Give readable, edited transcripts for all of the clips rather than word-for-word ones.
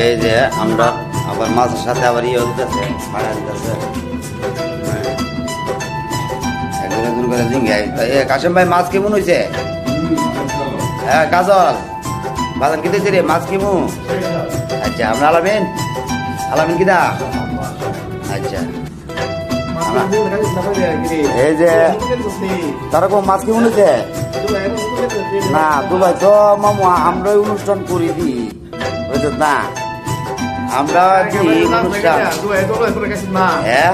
এই যে আমরা আবার মাছের সাথে আবার ইয়ে দিতেছে ভাড়া দিতেছে একজন একজন করে জিঙ্গাই। কাশেম ভাই মাছ কেমন হয়েছে? হ্যাঁ কাজল বাজান কিনতেছি রে মাছ কেমন? আচ্ছা আমরা আলামিন আলামিন কিনা আচ্ছা এই যে তারকম মাছ কেমন হয়েছে? না দুবাই তো মামু আমরাই অনুষ্ঠান করি দি বুঝত না আমরা অনুষ্ঠান হ্যাঁ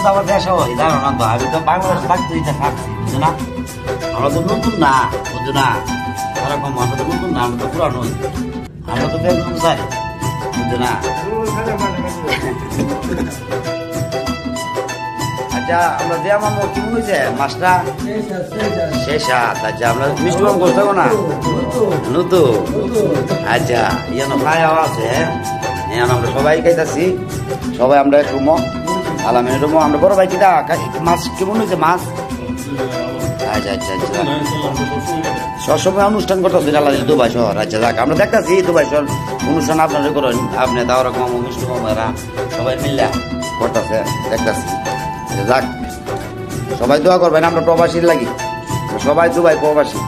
আবার দেশ হয় জানো না তো আমি তো বাংলাদেশ থাকতে থাকছি বুঝছো না আমরা তো নতুন না বুঝছো না তারকম আমরা তো নতুন না আমরা তো পুরানো আমরা তো বেতন চাই বুঝছো না। আচ্ছা আমরা যে আমার কি হয়েছে মাছটা শেষ আচ্ছা আমরা মিষ্টি কম করতে না নতু আচ্ছা ইয়ানো খাওয়া আছে এখন আমরা সবাই খাইতেছি সবাই আমরা একটু আলামিনের রুমো আমরা বড় ভাই কিনা মাছ কেমন হয়েছে মাছ? আচ্ছা আচ্ছা আচ্ছা সবসময় অনুষ্ঠান করতেছি আলাদা দুবাই শহর আচ্ছা যাক আমরা দেখতেছি দুবাই শহর অনুষ্ঠান আপনারা করেন আপনি তাও রকম মিষ্টি মামারা সবাই মিললে করতেছে দেখতেছি যাক সবাই দোয়া করবেন আমরা প্রবাসীর লাগি সবাই দুবাই প্রবাসী।